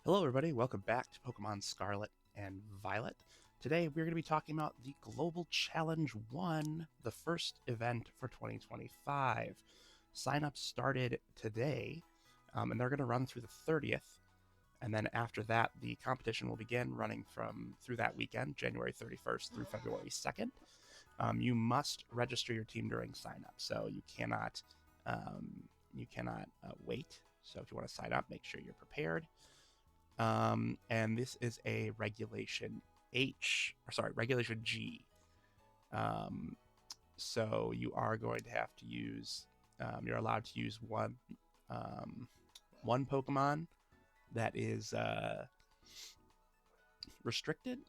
Hello everybody, welcome back to Pokemon Scarlet and Violet. Today we're going to be talking about the Global Challenge 1, the first event for 2025. Sign-up started today, and they're going to run through the 30th, and then after that the competition will begin running through that weekend, January 31st through February 2nd. You must register your team during sign-up, so you cannot wait. So if you want to sign up, make sure you're prepared. And this is a Regulation Regulation G. So you are going to have to use, you're allowed to use one Pokemon that is restricted,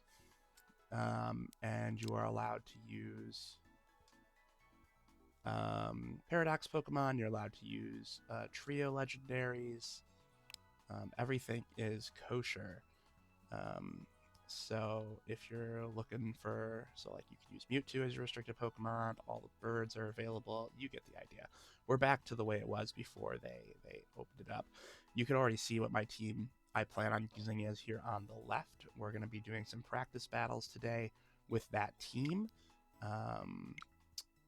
and you are allowed to use Paradox Pokemon. You're allowed to use Trio Legendaries. Everything is kosher. So if you're looking for, like you can use Mewtwo as your restricted Pokemon, all the birds are available, you get the idea. We're back to the way it was before they opened it up. You can already see what my team I plan on using is here on the left. We're going to be doing some practice battles today with that team,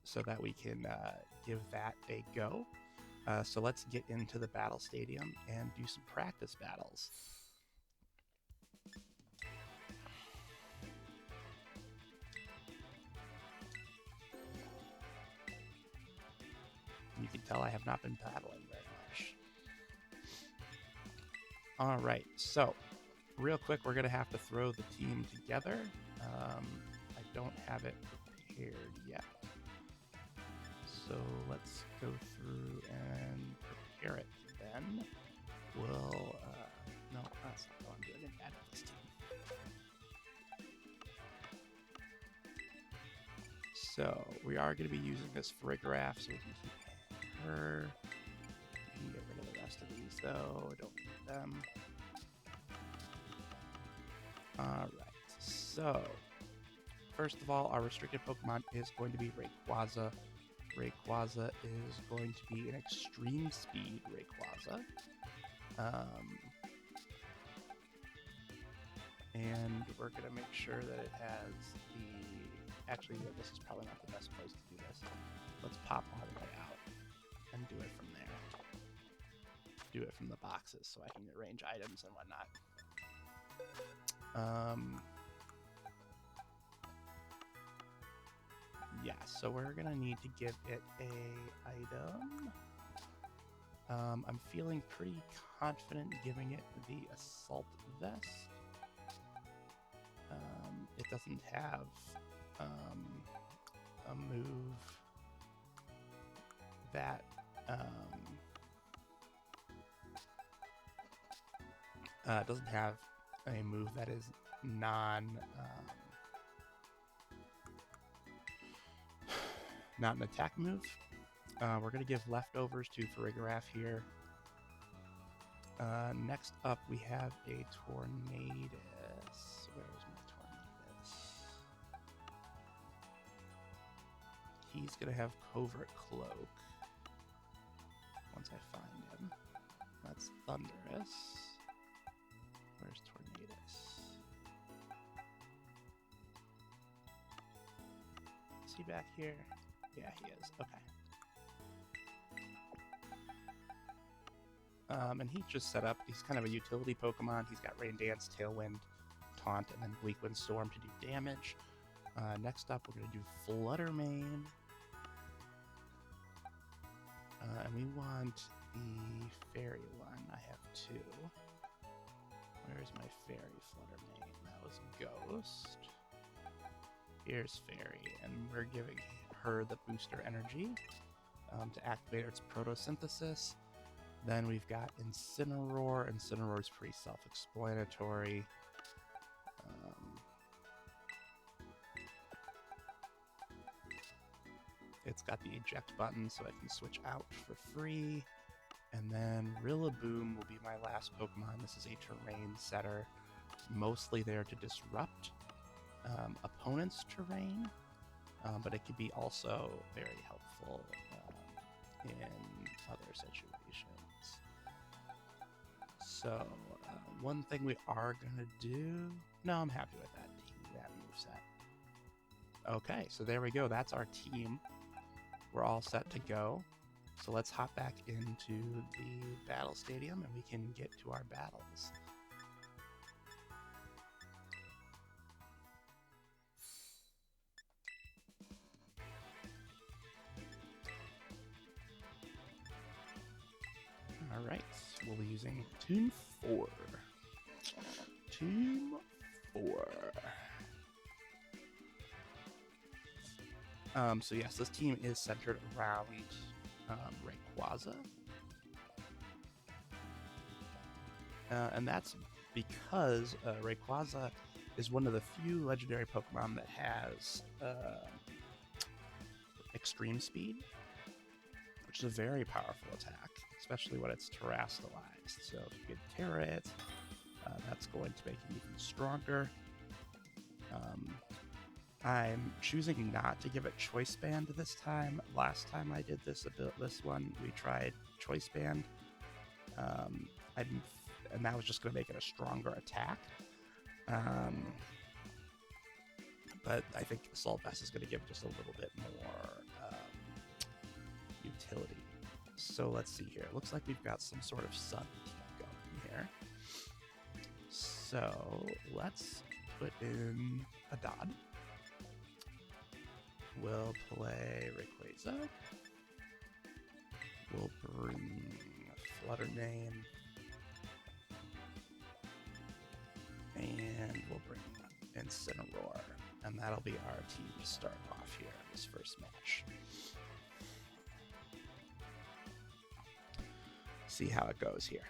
so that we can give that a go. So let's get into the battle stadium and do some practice battles. You can tell I have not been battling very much. All right, so real quick, we're going to have to throw the team together. I don't have it prepared yet. So let's go through and prepare it. Then we'll, no, that's not what I'm doing. Add this team. So we are going to be using this Farigiraf, so we can keep her. We can get rid of the rest of these, though. I don't need them. Alright, so first of all, our restricted Pokemon is going to be Rayquaza. Rayquaza is going to be an extreme speed Rayquaza. And we're going to make sure that it has the... Actually, this is probably not the best place to do this. Let's pop all the way out and do it from there. Do it from the boxes so I can arrange items and whatnot. Yeah, so we're gonna need to give it a item. I'm feeling pretty confident giving it the Assault Vest. It doesn't have a move that doesn't have a move that is not an attack move. We're going to give leftovers to Farigiraf here. Next up, we have a Tornadus. Where's my Tornadus? He's going to have Covert Cloak. Once I find him. That's Thundurus. Where's Tornadus? Is he back here? Yeah, he is. Okay. And he just set up, he's kind of a utility Pokemon. He's got Rain Dance, Tailwind, Taunt, and then Bleak Wind Storm to do damage. Next up, we're going to do Flutter Mane. And we want the Fairy one. I have two. Where's my Fairy Flutter Mane? That was Ghost. Here's Fairy, and we're giving her the booster energy to activate its photosynthesis. Then we've got Incineroar. Incineroar is pretty self-explanatory. It's got the eject button, so I can switch out for free. And then Rillaboom will be my last Pokemon. This is a terrain setter, mostly there to disrupt opponents' terrain, but it can be also very helpful in other situations. So one thing we are gonna do... No, I'm happy with that moveset. Okay, so there we go. That's our team. We're all set to go. So let's hop back into the battle stadium and we can get to our battles. Alright, we'll be using Team 4. Team 4. So yes, this team is centered around Rayquaza. And that's because Rayquaza is one of the few legendary Pokemon that has extreme speed, which is a very powerful attack, especially when it's terastallized. So if you can Terra it, that's going to make it even stronger. I'm choosing not to give it Choice Band this time. Last time I did this one, we tried Choice Band, and that was just going to make it a stronger attack. But I think Assault Vest is going to give just a little bit more utility. So let's see here. It looks like we've got some sort of Sun going here. So let's put in a Dodd. We'll play Rayquaza. We'll bring Fluttermane. And we'll bring Incineroar. And that'll be our team to start off here in this first match. See how it goes here.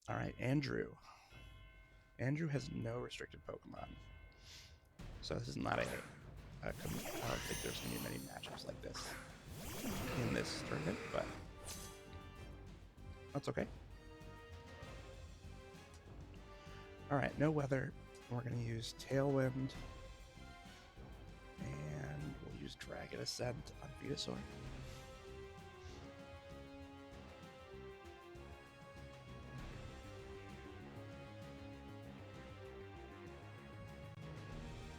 All right, Andrew. Andrew has no restricted Pokemon. So this is not I don't think there's going to be many matchups like this in this tournament, but that's okay. All right, no weather. We're going to use Tailwind, and we'll use Dragon Ascent on Venusaur.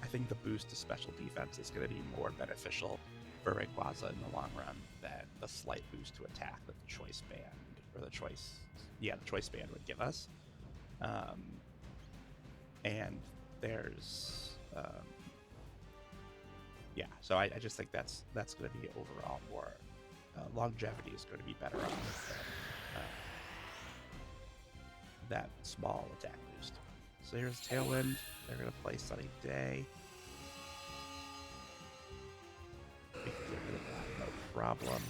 I think the boost to special defense is going to be more beneficial for Rayquaza in the long run than the slight boost to attack that the Choice Band, or the Choice Band would give us. And there's, so I just think that's going to be overall more, longevity is going to be better off than that small attack boost. So here's Tailwind. They're going to play Sunny Day. We can get rid of that, no problem.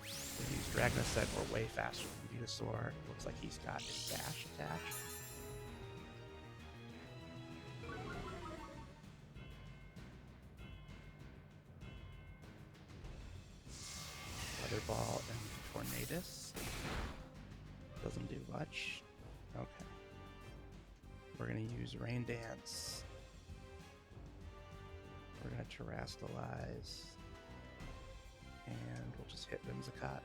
We use Dragon Ascent, we're way faster than Venusaur. Looks like he's got his Dash attached. Weather Ball and Tornadus. Doesn't do much. Okay. We're going to use Rain Dance. We're going to Terastallize. And we'll just hit Whimsicott.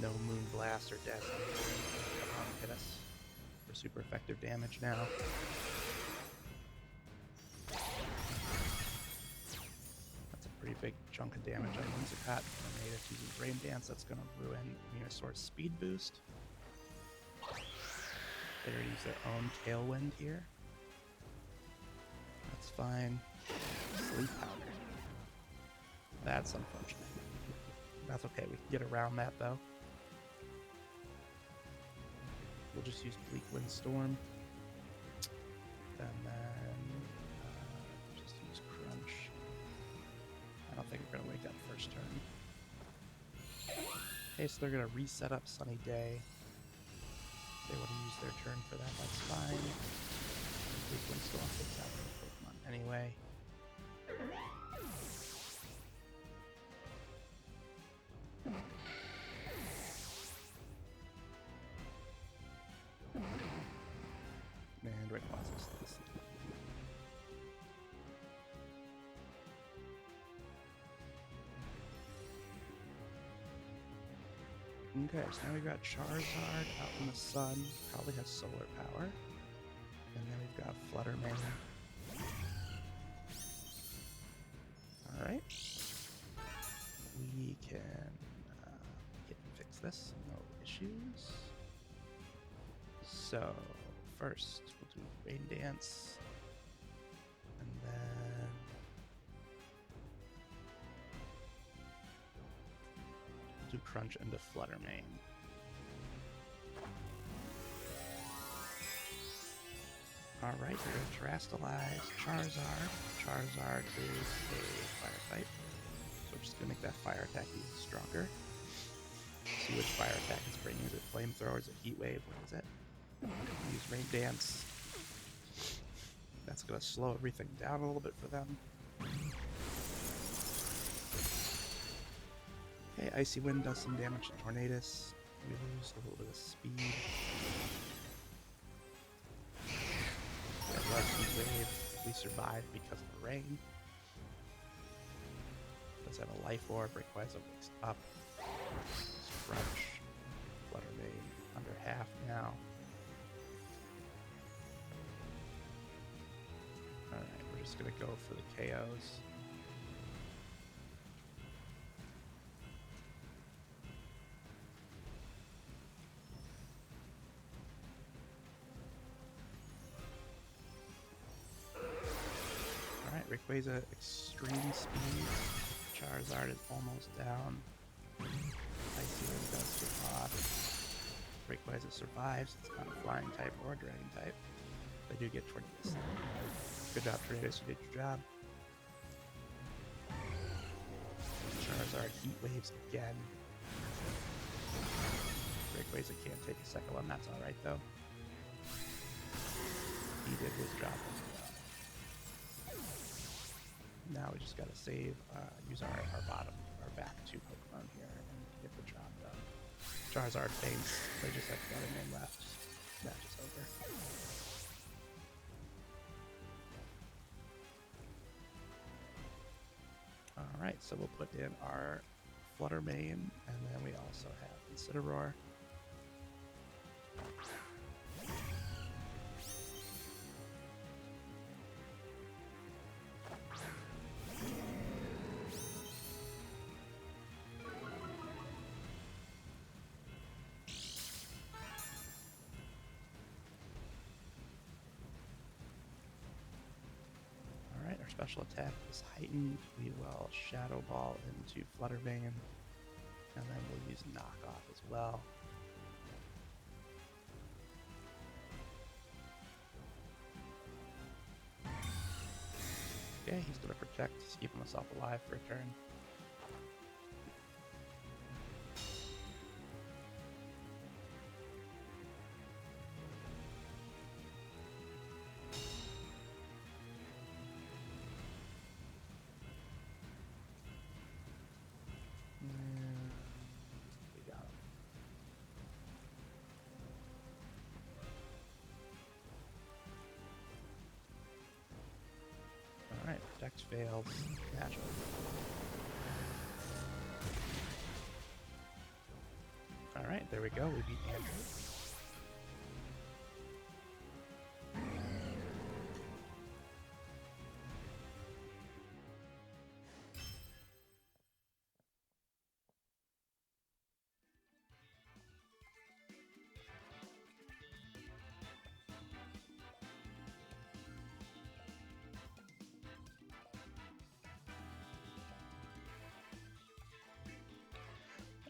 No Moonblast or Death. Come on, hit us for super effective damage now. Pretty big chunk of damage on Whimsicott. Tornadus uses Rain Dance. That's going to ruin Venusaur's speed boost. They already use their own Tailwind here. That's fine. Sleep Powder. That's unfortunate. That's okay. We can get around that though. We'll just use Bleak Windstorm. And then just use Crunch. I don't think we're going to wake up first turn. Okay, so they're going to reset up Sunny Day. If they want to use their turn for that, that's fine. Bleak Windstorm takes out their Pokemon anyway. Okay, so now we've got Charizard out in the sun. Probably has solar power. And then we've got Flutter Mane. Alright. We can fix this. No issues. So, first, we'll do Rain Dance. And then we'll do Crunch into Flutter Mane. Alright, we're going to Terrastalize Charizard. Charizard is a fire type, so we're just going to make that fire attack even stronger. See which fire attack it's bringing. Is it Flamethrower? Is it Heat Wave? What is it? Use Rain Dance. That's going to slow everything down a little bit for them. Okay, Icy Wind does some damage to Tornadus. We lose a little bit of speed. Larcen's Wave, we survive because of the rain. Does have a Life Orb, Rayquaza wakes up. Crunch. Flutter Mane under half now. Alright, we're just gonna go for the KOs. Alright, Rayquaza extreme speed. Charizard is almost down. Icy Wind does survive. Rayquaza survives. It's not a flying type or a dragon type. They do get Tornadus. Good job, Tornadus. You did your job. Charizard Heat Waves again. Rayquaza can't take a second one. That's alright, though. He did his job as well. Now we just gotta save, use our back two Pokemon here and get the job done. Charizard faints. They just have Flutter Mane left. Match is over. Alright, so we'll put in our Flutter Mane, and then we also have Incineroar. Our special attack is heightened. We will Shadow Ball into Flutter Mane, and then we'll use Knockoff as well. Okay, he's going to protect, keeping himself alive for a turn. Alright, Protect fails. Natural. Alright, there we go. We beat Andrew.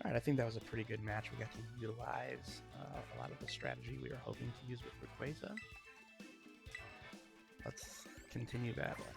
Alright, I think that was a pretty good match. We got to utilize a lot of the strategy we were hoping to use with Rayquaza. Let's continue battling.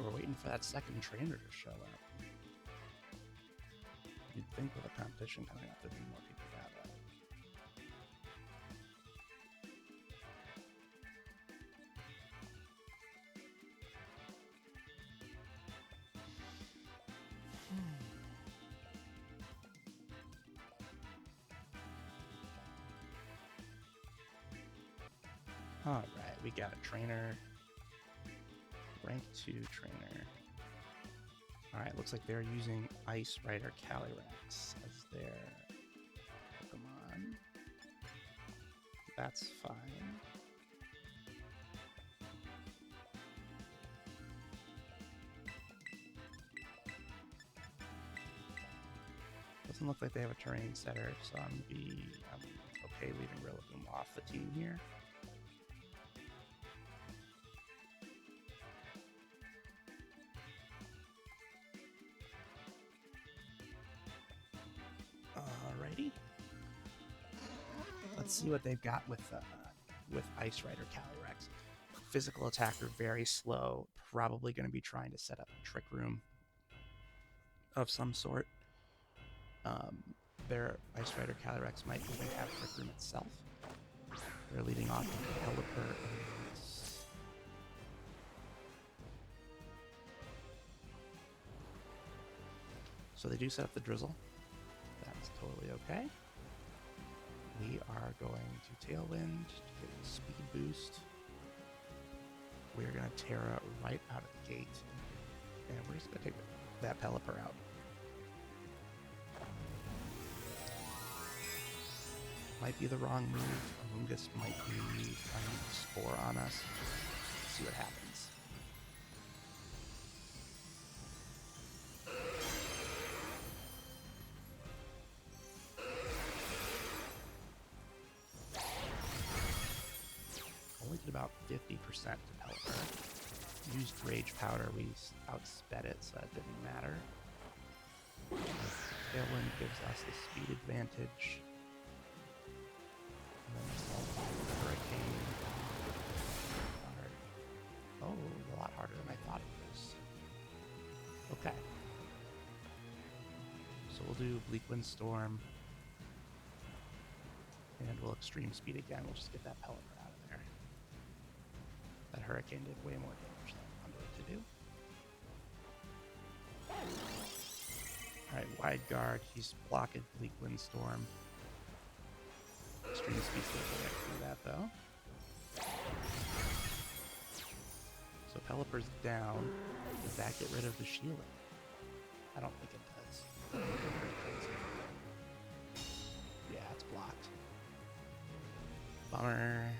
we're waiting for that second trainer to show up. You'd think with a competition coming up, there'd be more people that way. Alright, we got a trainer. Rank 2 trainer. Alright, looks like they're using Ice Rider Calyrex as their Pokemon. That's fine. Doesn't look like they have a terrain setter, so I'm okay leaving Rillaboom off the team here. Alrighty. Let's see what they've got with Ice Rider Calyrex. Physical attacker, very slow. Probably going to be trying to set up a Trick Room of some sort. Their Ice Rider Calyrex might even have Trick Room itself. They're leading off with Pelipper and this. So they do set up the Drizzle. That's totally okay. We are going to Tailwind to get a speed boost. We're going to Terra right out of the gate. And we're just going to take that Pelipper out. Might be the wrong move. Amoonguss might be trying to score on us. Let's see what happens. Only did about 50% to Pelipper. Used Rage Powder, we outsped it, so that didn't matter. Tailwind gives us the speed advantage. And then this Hurricane. Oh, a lot harder than I thought it was. Okay. So we'll do Bleak Wind Storm. And we'll Extreme Speed again. We'll just get that Pelipper out of there. That Hurricane did way more damage than I wanted it to do. Alright, Wide Guard. He's blocking Bleak Wind Storm. Extreme Speed still can't do that though. So Pelipper's down. Does that get rid of the shielding? I don't think it does. Yeah, it's blocked. Bummer.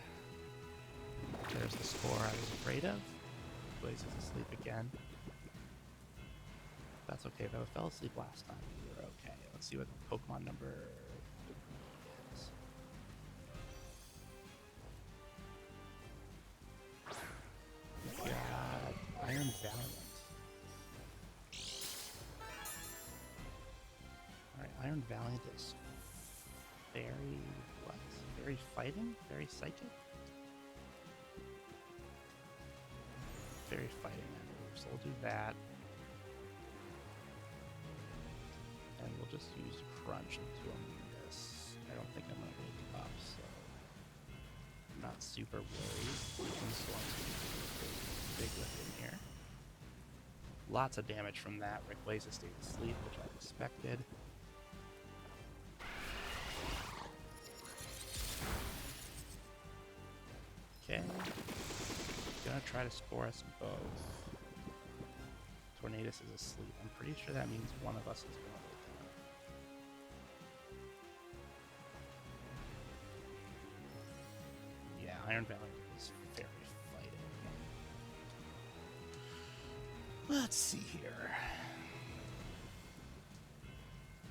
There's the score I was afraid of. Blaze is asleep again. That's okay though. I fell asleep last time. We were okay. Let's see what Pokemon number is. We've got Iron Valiant. Alright, Iron Valiant is very what? Very fighting? Very psychic? Very fighting move, so we'll do that. And we'll just use Crunch into this. I don't think I'm going to wake up, so I'm not super worried. Big lift in here. Lots of damage from that. Rayquaza stayed asleep, which I expected. Okay. Gonna try to score us both. Tornadus is asleep. I'm pretty sure that means one of us is gonna wake up. Yeah, Iron Valiant is very fighting. Let's see here.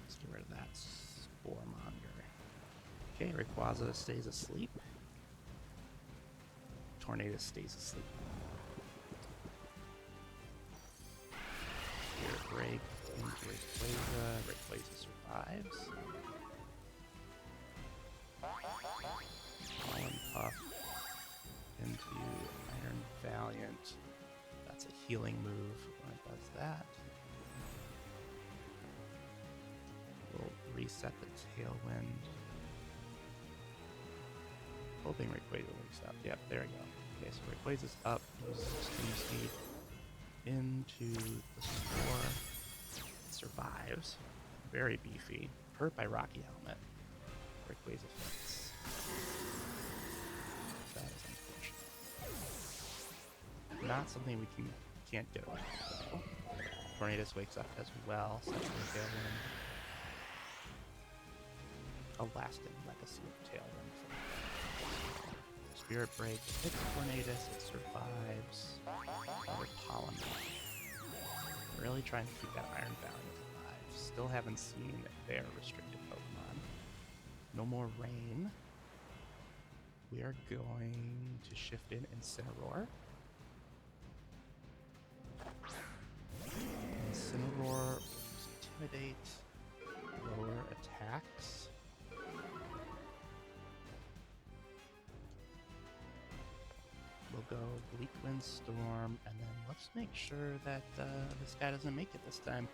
Let's get rid of that Sporemonger. Okay, Rayquaza stays asleep. Tornadus stays asleep. Spirit Break into Rayquaza. Rayquaza survives. Pollen Puff into Iron Valiant. That's a healing move when it does that. We'll reset the Tailwind. Hoping Rayquaza wakes up. Yep, there we go. Okay, so Rayquaza's up. Uses Extreme Speed into the Spore. It survives. Very beefy. Hurt by Rocky Helmet. Rayquaza fits. That is unfortunate. Not something we can't get away with, though. Tornadus wakes up as well. Sets the Tailwind. A lasting legacy of Tailwind from Spirit Break hits Tornadus, it survives. Another Pollen. Really trying to keep that Iron Valiant alive. Still haven't seen their restricted Pokemon. No more Rain. We are going to shift in Incineroar. Incineroar, Intimidate, lower attacks. We'll go Bleak Wind Storm, and then let's make sure that this guy doesn't make it this time.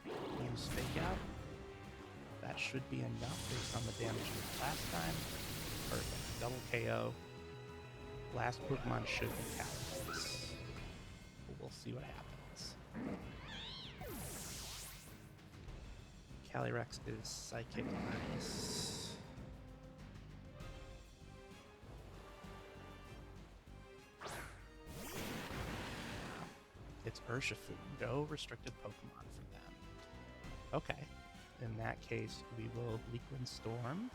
Use Fake Out. That should be enough based on the damage we did last time. Perfect. Double KO. Last Pokemon should be Calyrex. We'll see what happens. Calyrex is Psychic Ice. It's Urshifu. No restricted Pokemon for them. Okay. In that case, we will Bleak Wind Storm.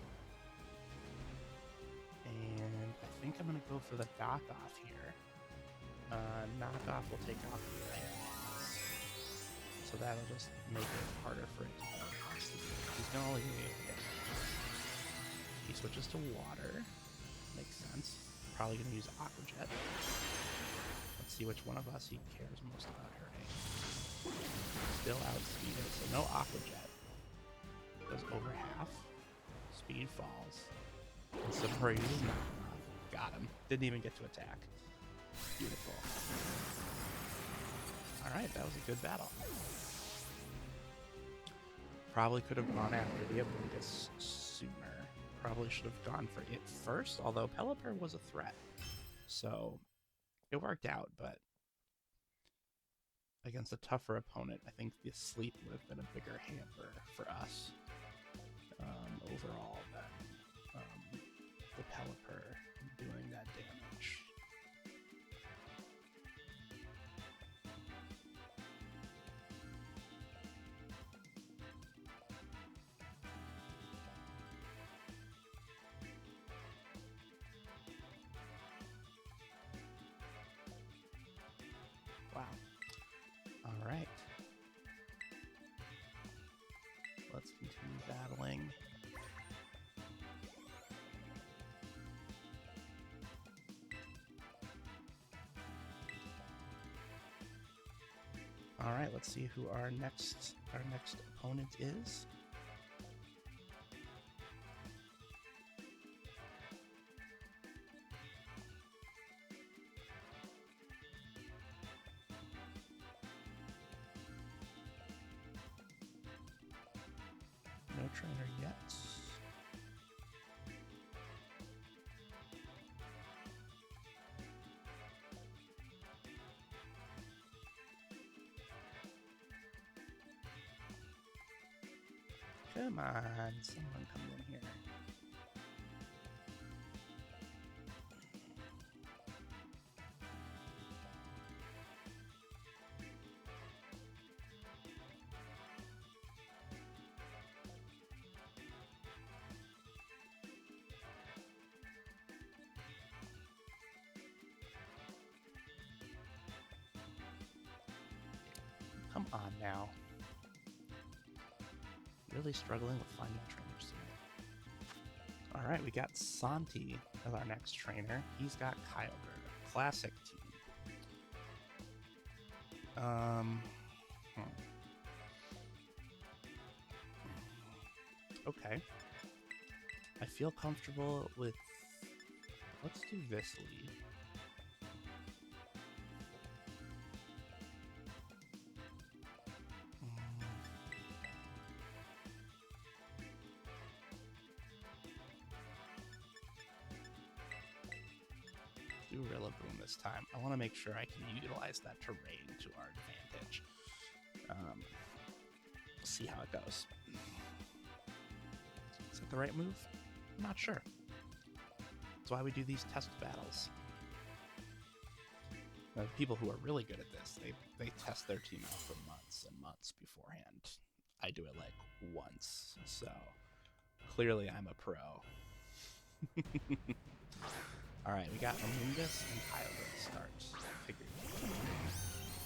And I think I'm going to go for the knockoff here. Knockoff will take off the hands. So that'll just make it harder for it to go. He's going to only be able to get He switches to water. Makes sense. Probably going to use Aqua Jet. Let's see which one of us he cares most about hurting. Still outspeeded, so no Aqua Jet. Goes over half. Speed falls. And Incineroar uses knockoff. Got him. Didn't even get to attack. Beautiful. Alright, that was a good battle. Probably could have gone after the Amogus sooner. Probably should have gone for it first, although Pelipper was a threat. So it worked out, but against a tougher opponent, I think the sleep would have been a bigger hamper for us overall than the Pelipper doing that damage. Wow. All right. Let's continue battling. All right, let's see who our next opponent is. No trainer yet. Come on, someone come in here. Come on now. Really struggling with finding trainers tonight. Alright, we got Santi as our next trainer. He's got Kyogre, classic team. Okay. I feel comfortable with... Let's do this lead. Rillaboom this time. I want to make sure I can utilize that terrain to our advantage. We'll see how it goes. Is that the right move? I'm not sure. That's why we do these test battles. Now, people who are really good at this, they test their team out for months and months beforehand. I do it like once, so clearly I'm a pro. Alright, we got Amoonguss and Kyogre to start. Figured it would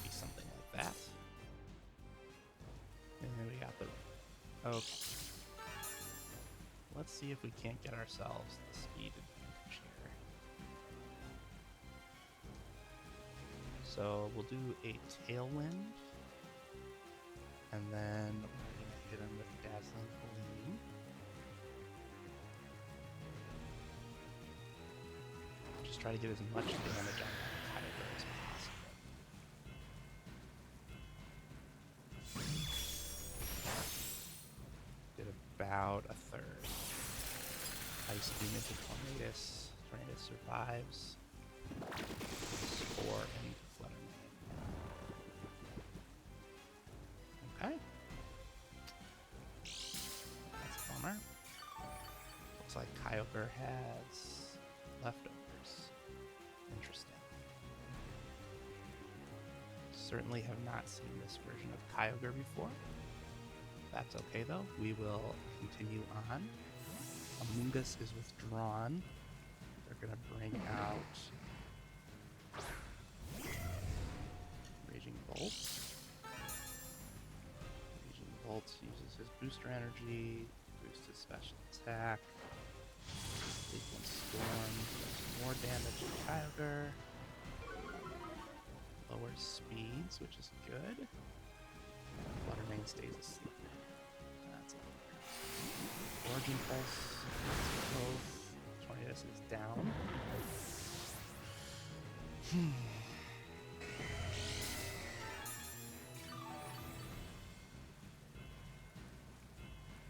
be something like that. And then we got the... Okay. Let's see if we can't get ourselves the speed advantage here. So we'll do a Tailwind. And then we're going to hit him with Dazzling Gleam. Just try to get as much damage on that Kyogre as possible. Did about a third. Ice Beam into Tornadus. Tornadus survives. Spore into Fluttermane. Okay. That's a bummer. Looks like Kyogre has leftovers. Interesting. Certainly have not seen this version of Kyogre before. That's okay though. We will continue on. Amoonguss is withdrawn. They're gonna bring out Raging Bolt. Raging Bolt uses his booster energy, boosts his special attack. Frequent Storm does more damage to Kyogre. Lowers speeds, which is good. Fluttermane stays asleep. That's a bummer. Origin Pulse. Both. Tornadus is down.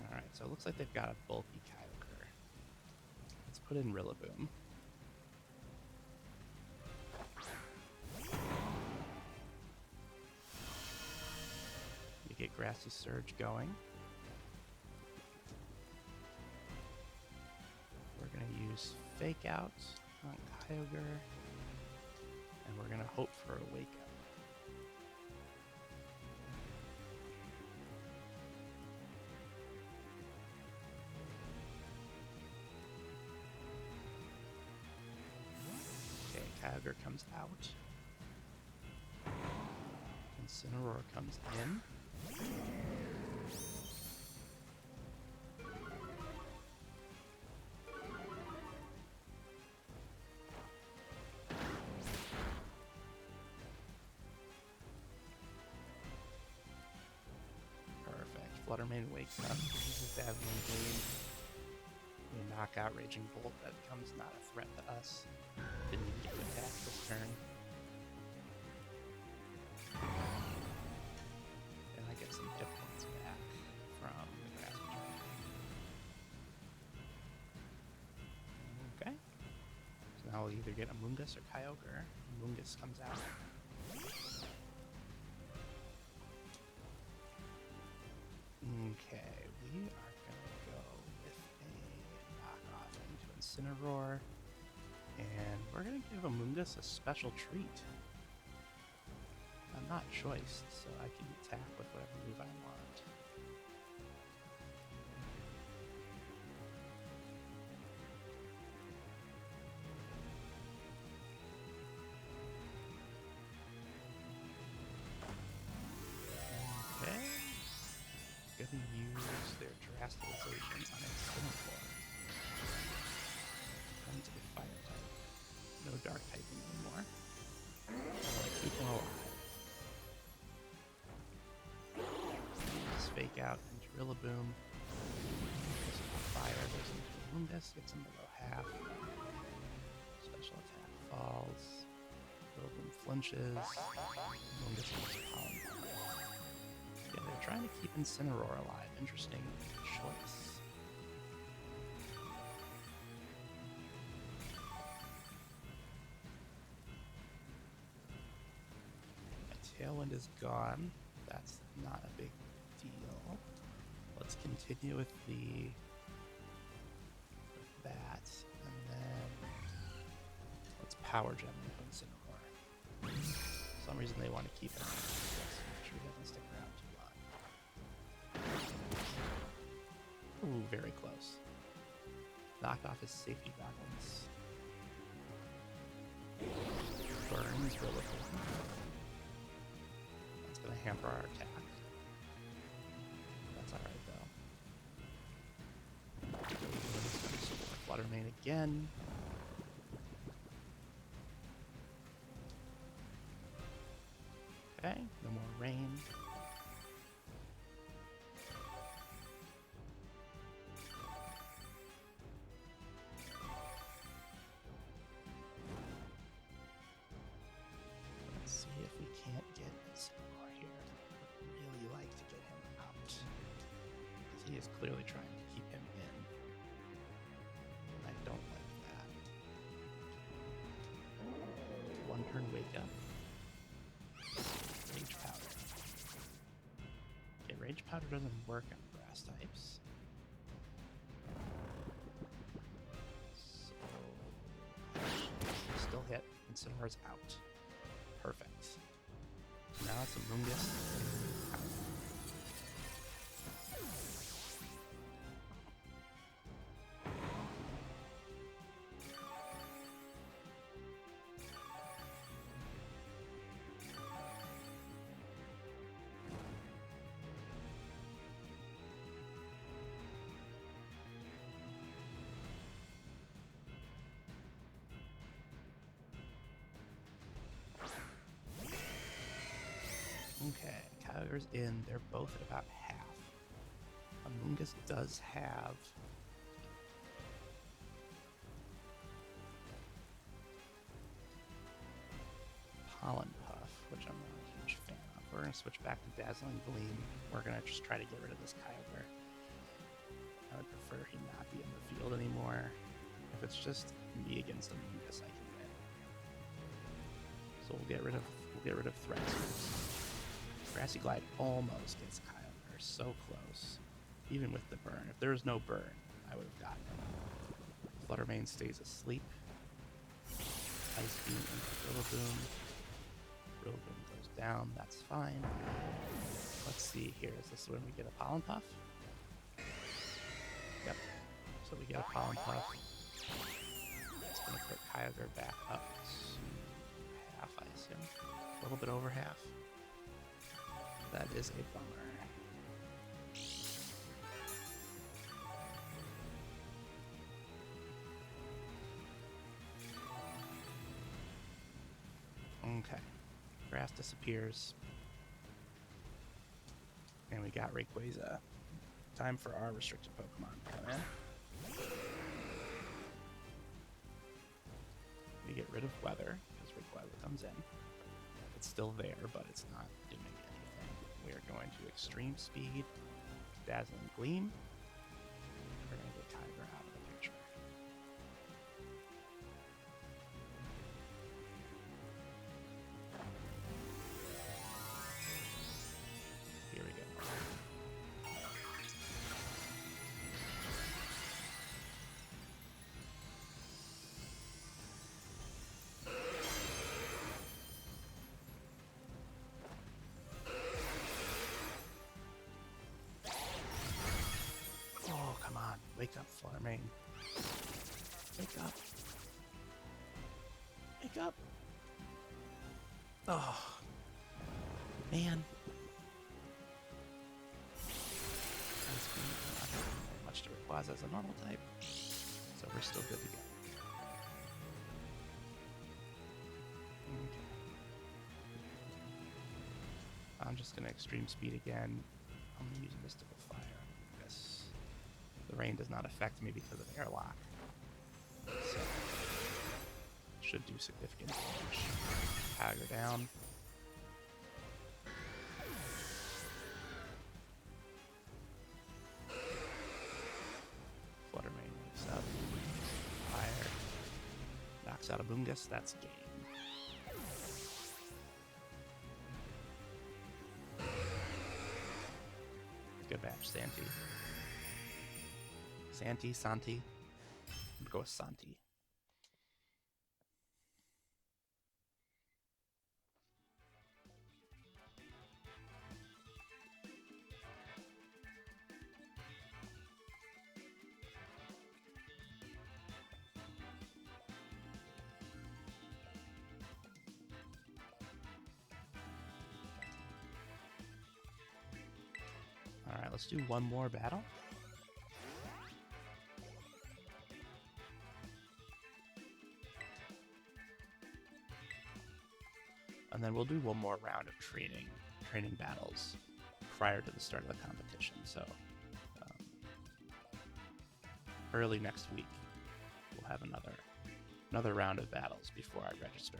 Alright, so it looks like they've got a bulky Kyogre. Let's put in Rillaboom. You get Grassy Surge going. We're going to use Fake Out on Kyogre. And we're going to hope for a Wake Up. Okay, Kyogre comes out. Incineroar comes in. Perfect. Fluttermane wakes up. Uses Dazzling Gleam. We knock out Raging Bolt. That becomes not a threat to us. Didn't even get to attack this turn. And I get some hit points back from the Grass Return. Okay. So now we'll either get Amoonguss or Kyogre. Amoonguss comes out. Okay, we are gonna go with a knockoff into Incineroar. And we're gonna give Amoonguss a special treat. I'm not choiced, so I can attack with whatever move I want. Okay. Gonna use their Terastallization on Incineroar. Becomes a fire type. No dark typing anymore. Keep him alive. Fake Out into Rillaboom. Goes into fire, goes into Amoonguss, gets him below half. Special attack falls. Rillaboom flinches. Amoonguss gets Pollen. Yeah, they're trying to keep Incineroar alive. Interesting choice. Tailwind is gone. That's not a big deal. Let's continue with that, and then let's power gem Incineroar. For some reason they want to keep him. Let's make sure he doesn't stick around too long. Ooh, very close. Knocked off his safety goggles. Burns really important. That's going to hamper our attack. That's alright though. Flutter Mane again. Okay, no more rain. Let's see if we can't get Incineroar here. I'd really like to get him out, because he is clearly trying to keep him in. And I don't like that. One turn wake up. Rage Powder. Okay, Rage Powder doesn't work on grass types. So, still hit. Incineroar's out. Perfect. So now it's a Mungus. Okay, Kyogre's in. They're both at about half. Amoonguss does have Pollen Puff, which I'm not a huge fan of. We're going to switch back to Dazzling Gleam. We're going to just try to get rid of this Kyogre. I would prefer he not be in the field anymore. If it's just me against Amoonguss, I can win. So we'll get rid of Threats. Grassy Glide almost gets Kyogre, so close. Even with the burn. If there was no burn, I would have gotten him. Flutter Mane stays asleep. Ice Beam into Rillaboom. Rillaboom goes down, that's fine. Let's see here, is this when we get a Pollen Puff? Yep, so we get a Pollen Puff. It's going to put Kyogre back up to half, I assume. A little bit over half. That is a bummer. Okay. Grass disappears. And we got Rayquaza. Time for our restricted Pokemon to come in. We get rid of Weather, because Rayquaza comes in. It's still there, but it's not doing anything. We are going to Extreme Speed, Dazzling Gleam. We're going to get Kyogre out of the picture. Here we go. Wake up, Flutter Mane. Wake up. Wake up. Oh, man. Not much to Rayquaza as a normal type, so we're still good to go. Okay. I'm just going to Extreme Speed again. I'm going to use Mystical Fire. The rain does not affect me because of Airlock. So, should do significant damage. Kyogre down. Flutter Mane wakes up. Fire. Knocks out a Amoonguss. That's game. Good match, Santi. Santi. I'm gonna go with Santi. Alright, let's do one more battle. And then we'll do one more round of training battles prior to the start of the competition. So early next week, we'll have another round of battles before I register.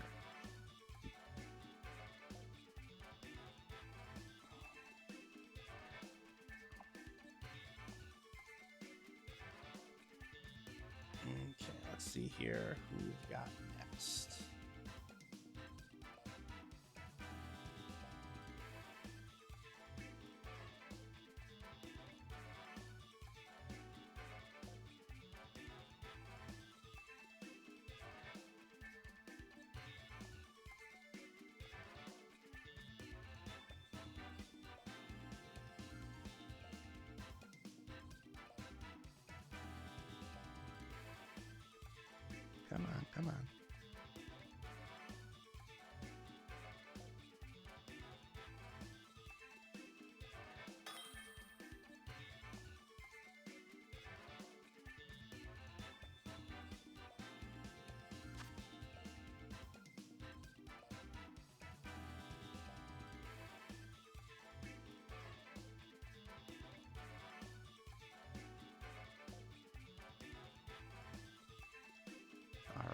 Okay, let's see here who we've got next. Come on.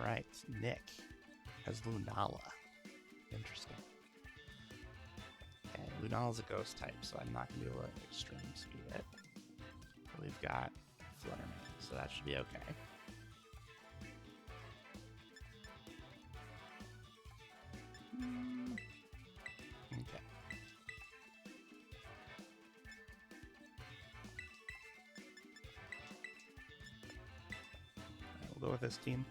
Alright, Nick has Lunala. Interesting. Okay, Lunala's a ghost type, so I'm not going to be able to extreme speed it. But we've got Fluttermane, so that should be okay. Okay. Alright, we'll go with this team.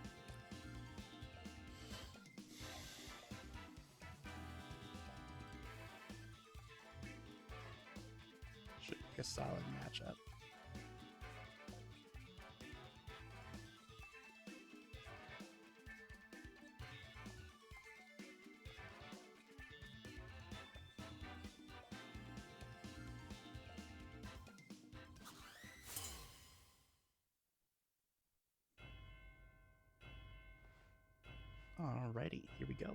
A solid matchup. Alrighty, here we go.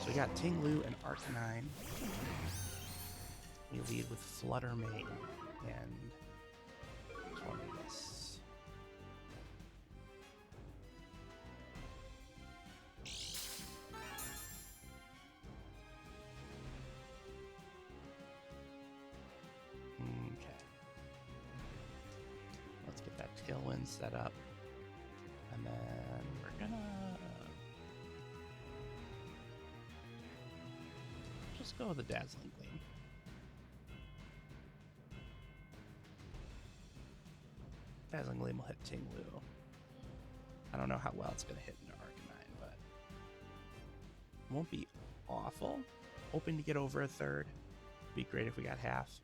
So we got Tinglu and Arcanine. We lead with Fluttermane and Tornadus. Okay. Let's get that Tailwind set up. And then we're gonna just go with the Dazzling Gleam. Dazzling Gleam will hit Tinglu. I don't know how well it's going to hit into Arcanine, but it won't be awful. Hoping to get over a third. Be great if we got half.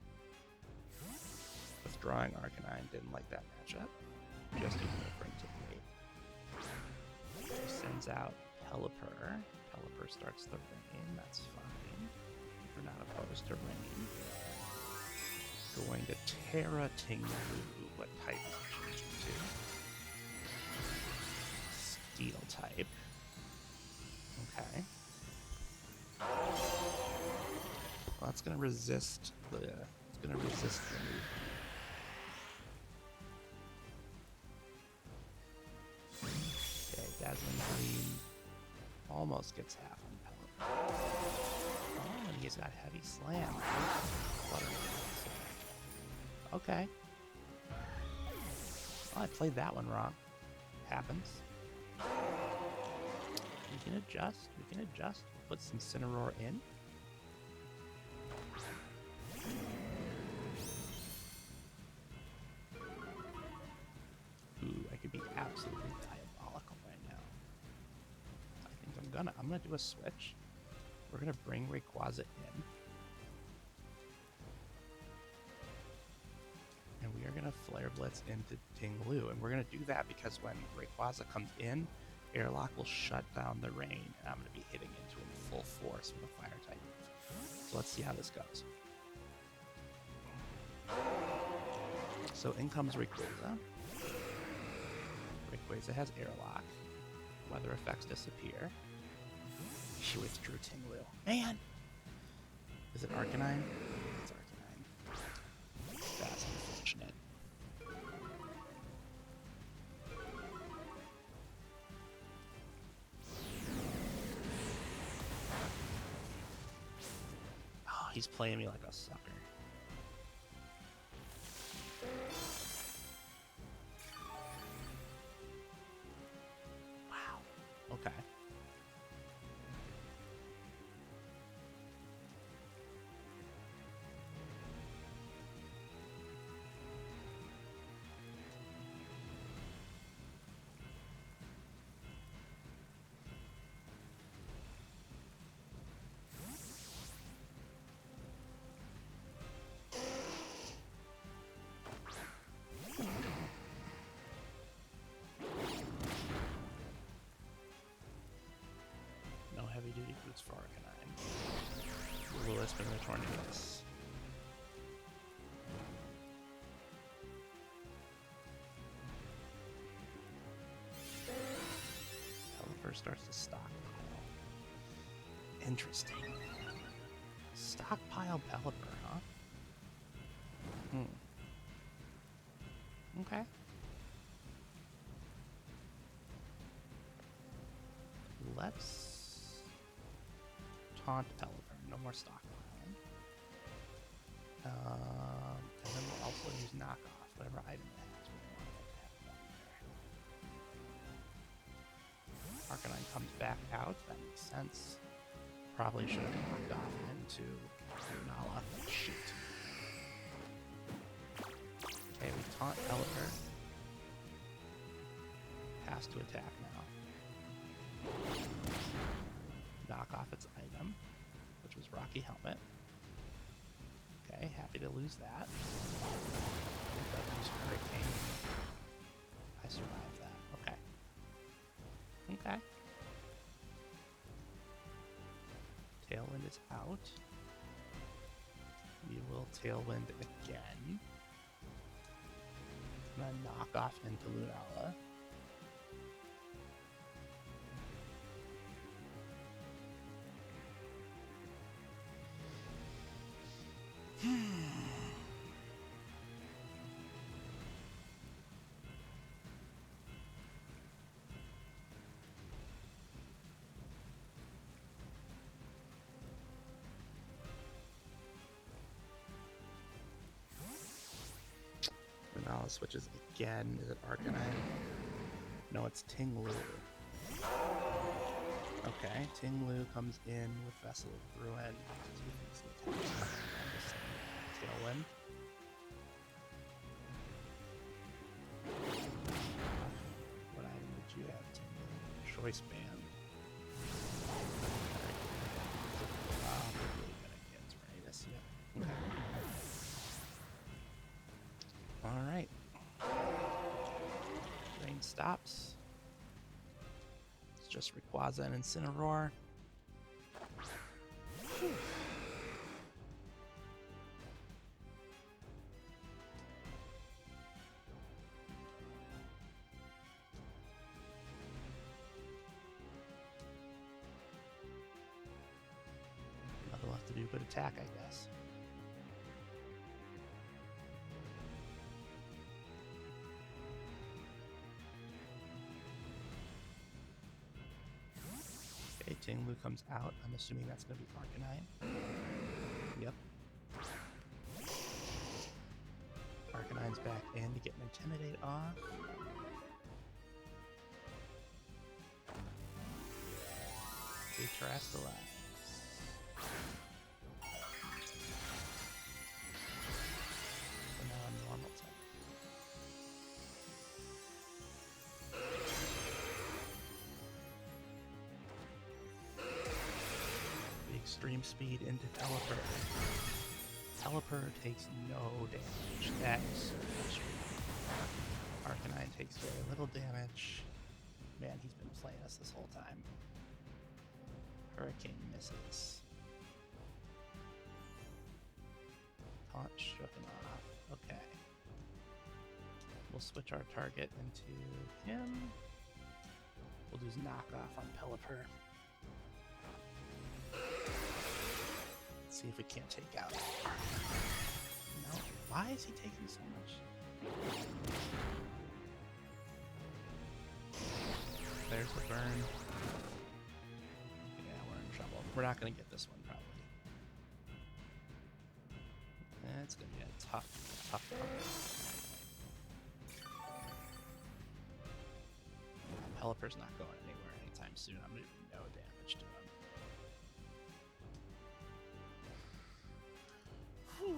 Withdrawing Arcanine, didn't like that matchup. Just using it for Intimidate. He sends out Pelipper. Pelipper starts the rain, that's fine. We're not opposed to rain. Going to Terra Tinglu. What type is it changed to? Steel type. Okay. Well, that's gonna resist the. It's gonna resist the move. Okay, Dazzling Gleam almost gets half on Pelipper. Oh, and he's got Heavy Slam. Okay. Well, I played that one wrong. Happens. We can adjust. We'll put some Incineroar in. I'm gonna do a switch. We're gonna bring Rayquaza in. And we are gonna Flare Blitz into Tinglu. And we're gonna do that because when Rayquaza comes in, Airlock will shut down the rain, and I'm gonna be hitting into him full force with a fire type move. So let's see how this goes. So in comes Rayquaza. Rayquaza has Airlock. Weather effects disappear. She withdrew Tinglu. Man! Is it Arcanine? It's Arcanine. That's unfortunate. Oh, he's playing me like a sucker. Wow. Okay. No heavy duty boots for Arcanine. Lewis been the Tornadus. Pelipper starts to stockpile. Interesting. Stockpile Pelipper, huh? Okay. Let's taunt Pelipper. No more stockpiling. And then we'll also use knockoff, whatever item it has. We don't want that there. Arcanine comes back out. That makes sense. Probably should have knocked off into Lunala. Shoot. Okay, we taunt Pelipper. Has to attack now. Knock off its item, which was Rocky Helmet. Okay, happy to lose that. Use Hurricane. I survived that. Okay. Okay. Tailwind is out. We will Tailwind again. I'm gonna knock off into Lunala. Lunala switches again. Is it Arcanine? No, it's Tinglu. Okay, Tinglu comes in with Vessel of Ruin. Tailwind. What item did you have, Tinglu? Choice Band. Really good at Tornadus, yeah. Okay. Alright. Rain stops. It's just Rayquaza and Incineroar. Whew. Nothing left to do but attack, I guess. Okay, Tinglu comes out. I'm assuming that's going to be Arcanine. Yep. Arcanine's back in to get an Intimidate off. They Terastallize. So now I'm normal type. extreme speed into Pelipper. Pelipper takes no damage. That is so frustrating. Arcanine takes very little damage. Man, he's been playing us this whole time. Hurricane misses. Taunt shook him off. Okay. We'll switch our target into him. We'll do knockoff on Pelipper. Let's see if we can't take out. No. Why is he taking so much? There's the burn. Yeah, we're in trouble. We're not going to get this one, probably. It's going to be a tough one. Pelipper's not going anywhere anytime soon. I'm going to do no damage to him. Whew.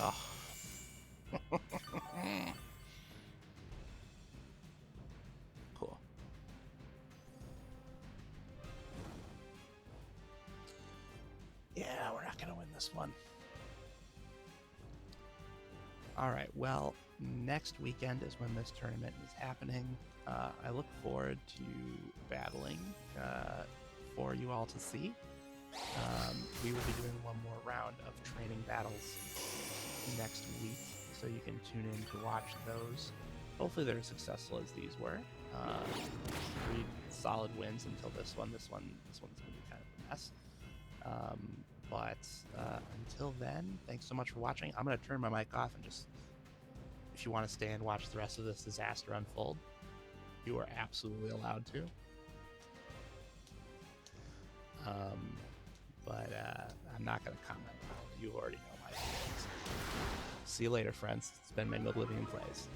Oh. Cool. Yeah, we're not going to win this one. All right, well, next weekend is when this tournament is happening. I look forward to battling for you all to see. We will be doing one more round of training battles next week, so you can tune in to watch those. Hopefully they're as successful as these were. 3 solid wins until this one. This one's going to be kind of a mess. But until then, thanks so much for watching. I'm going to turn my mic off and just, if you want to stay and watch the rest of this disaster unfold, you are absolutely allowed to. But I'm not going to comment on it. You already know my feelings. See you later, friends. It's been Mango Oblivion Plays.